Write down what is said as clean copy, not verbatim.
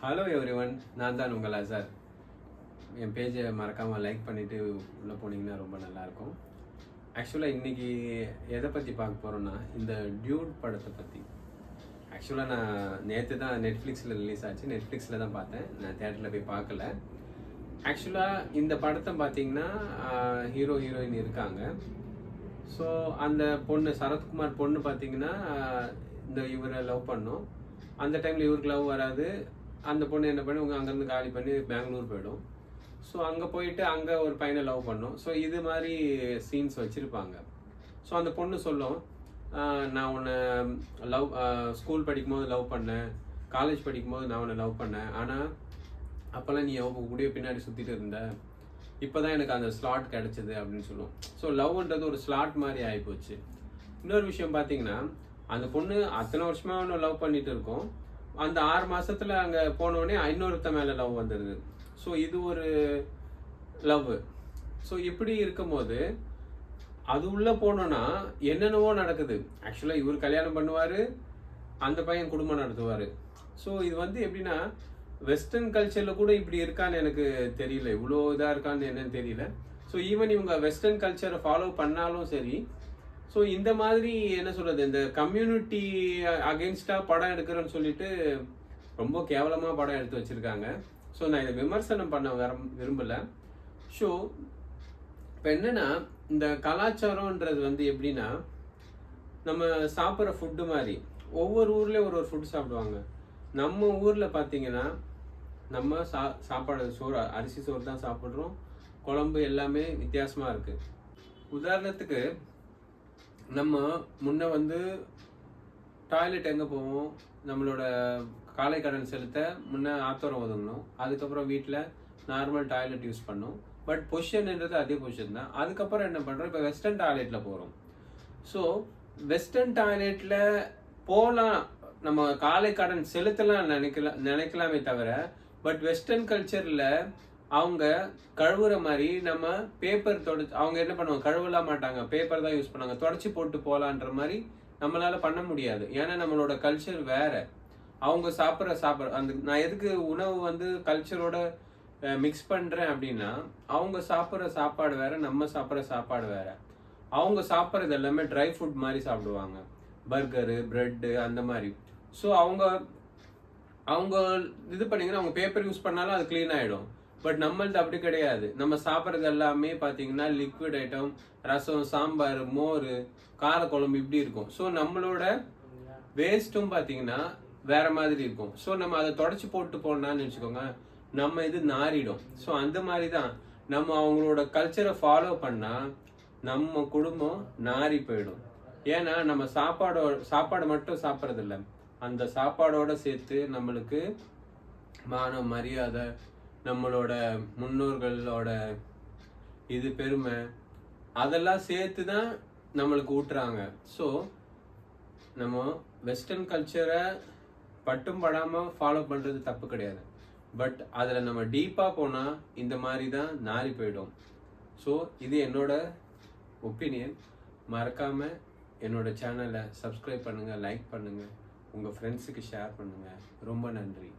Hello everyone, நான் தான் உங்கள் அசார். என் பேஜை மறக்காமல் லைக் பண்ணிவிட்டு உள்ளே போனீங்கன்னா ரொம்ப நல்லாயிருக்கும். ஆக்சுவலாக இன்றைக்கி எதை பற்றி பார்க்க போகிறோன்னா, இந்த டியூட் படத்தை பற்றி. ஆக்சுவலாக நான் நேற்று தான் நெட்ஃப்ளிக்ஸில் ரிலீஸ் ஆச்சு. நெட்ஃப்ளிக்ஸில் தான் பார்த்தேன், நான் தேட்டரில் போய் பார்க்கல. ஆக்சுவலாக இந்த படத்தை பார்த்தீங்கன்னா ஹீரோ ஹீரோயின் இருக்காங்க. ஸோ அந்த பொண்ணு சரத்குமார் பொண்ணு பார்த்தீங்கன்னா இவரை லவ் பண்ணோம். அந்த டைமில் இவருக்கு லவ் வராது. அந்த பொண்ணு என்ன பண்ணி அங்கேருந்து காலி பண்ணி பெங்களூர் போயிடும். ஸோ அங்கே போயிட்டு அங்கே ஒரு பையனை லவ் பண்ணும். ஸோ இது மாதிரி சீன்ஸ் வச்சுருப்பாங்க. ஸோ அந்த பொண்ணு சொல்லும், நான் உன்னை ஸ்கூல் படிக்கும்போது லவ் பண்ணேன், காலேஜ் படிக்கும்போது நான் உன்னை லவ் பண்ணேன், ஆனால் அப்போல்லாம் நீ கூடிய பின்னாடி சுற்றிட்டு இருந்த, இப்போ தான் எனக்கு அந்த ஸ்லாட் கிடச்சிது அப்படின்னு சொல்லுவோம். ஸோ லவ்ன்றது ஒரு ஸ்லாட் மாதிரி ஆகிப்போச்சு. இன்னொரு விஷயம் பார்த்தீங்கன்னா, அந்த பொண்ணு அத்தனை வருஷமாக ஒன்று லவ் பண்ணிட்டு இருக்கோம். அந்த 6 மாதத்தில் அங்கே போனோடனே இன்னொருத்த மேலே லவ் வந்துடுது. ஸோ இது ஒரு லவ். ஸோ இப்படி இருக்கும்போது அது உள்ளே போனோன்னா என்னென்னவோ நடக்குது. ஆக்சுவலாக இவர் கல்யாணம் பண்ணுவார், அந்த பையன் குடும்பம் நடத்துவார். ஸோ இது எப்படின்னா, வெஸ்டர்ன் கல்ச்சரில் கூட இப்படி இருக்கான்னு எனக்கு தெரியல, இவ்வளோ இதாக இருக்கான்னு என்னன்னு தெரியல. ஸோ ஈவன் இவங்க வெஸ்டர்ன் கல்ச்சரை ஃபாலோ பண்ணாலும் சரி, ஸோ இந்த மாதிரி என்ன சொல்கிறது, இந்த கம்யூனிட்டி அகெயின்ஸ்டாக படம் எடுக்கிறேன்னு சொல்லிட்டு ரொம்ப கேவலமாக படம் எடுத்து வச்சுருக்காங்க. ஸோ நான் இதை விமர்சனம் பண்ண விரும்பலை. ஸோ இப்போ என்னென்னா, இந்த கலாச்சாரம்ன்றது எப்படின்னா, நம்ம சாப்பிட்ற ஃபுட்டு மாதிரி ஒவ்வொரு ஊர்லேயும் ஒரு ஃபுட்டு சாப்பிடுவாங்க. நம்ம ஊரில் பார்த்தீங்கன்னா நம்ம சாப்பாடு சோறு, அரிசி சோறு தான் சாப்பிட்றோம். குழம்பு எல்லாமே வித்தியாசமாக இருக்குது. உதாரணத்துக்கு நம்ம முன்ன டாய்லெட் எங்கே போவோம், நம்மளோட காலை கடன் செலுத்த முன்ன ஆத்தோரம் ஒதுங்கணும். அதுக்கப்புறம் வீட்டில் நார்மல் டாய்லெட் யூஸ் பண்ணோம். பட் பொசிஷன்ன்றது அதே பொசிஷன் தான். அதுக்கப்புறம் என்ன பண்ணுறோம், இப்போ வெஸ்டர்ன் டாய்லெட்டில் போகிறோம். ஸோ வெஸ்டர்ன் டாய்லெட்டில் போகலாம், நம்ம காலை கடன் செலுத்தலாம் நினைக்கலாமே தவிர, பட் வெஸ்டர்ன் கல்ச்சரில் அவங்க கழுவுற மாதிரி நம்ம பேப்பர் அவங்க என்ன பண்ணுவாங்க, கழுவலாம் மாட்டாங்க, பேப்பர் தான் யூஸ் பண்ணாங்க, தொடச்சி போட்டு போகலான்ற மாதிரி நம்மளால பண்ண முடியாது. ஏன்னா நம்மளோட கல்ச்சர் வேற. அவங்க சாப்பிட்ற நான் எதுக்கு உணவு கல்ச்சரோட மிக்ஸ் பண்ணுறேன் அப்படின்னா, அவங்க சாப்பிட்ற சாப்பாடு வேற, நம்ம சாப்பிட்ற சாப்பாடு வேற. அவங்க சாப்பிட்றது எல்லாமே ட்ரை ஃபுட் மாதிரி சாப்பிடுவாங்க, பர்கரு, பிரெட்டு அந்த மாதிரி. ஸோ அவங்க இது பண்ணிங்கன்னா, அவங்க பேப்பர் யூஸ் பண்ணாலும் அது க்ளீன் ஆகிடும். பட் நம்மளது அப்படி கிடையாது. நம்ம சாப்பிட்றது எல்லாமே பார்த்தீங்கன்னா லிக்விட் ஐட்டம், ரசம், சாம்பார், மோர், காரக்குழம்பு இப்படி இருக்கும். ஸோ நம்மளோட வேஸ்ட்டும் பார்த்தீங்கன்னா வேற மாதிரி இருக்கும். ஸோ நம்ம அதை தொடச்சி போட்டு போனோம்னு வச்சுக்கோங்க, நம்ம இது நாரிடும். ஸோ அந்த மாதிரி தான் நம்ம அவங்களோட கல்ச்சரை ஃபாலோ பண்ணால் நம்ம குடும்பம் நாரி போயிடும். ஏன்னா நம்ம சாப்பாடு மட்டும் சாப்பிட்றதில்ல, அந்த சாப்பாடோட சேர்த்து நம்மளுக்கு மானம், மரியாதை, நம்மளோட முன்னோர்களோட இது பெருமை, அதெல்லாம் சேர்த்து தான் நம்மளுக்கு ஊட்டுறாங்க. ஸோ நம்ம வெஸ்டர்ன் கல்ச்சரை பட்டும் படாமல் ஃபாலோ பண்ணுறது தப்பு கிடையாது. பட் அதில் நம்ம டீப்பாக போனால் இந்த மாதிரி தான் நாரி போயிடும். ஸோ இது என்னோட ஒப்பீனியன். மறக்காமல் என்னோட சேனலை சப்ஸ்கிரைப் பண்ணுங்கள், லைக் பண்ணுங்கள், உங்கள் ஃப்ரெண்ட்ஸுக்கு ஷேர் பண்ணுங்கள். ரொம்ப நன்றி.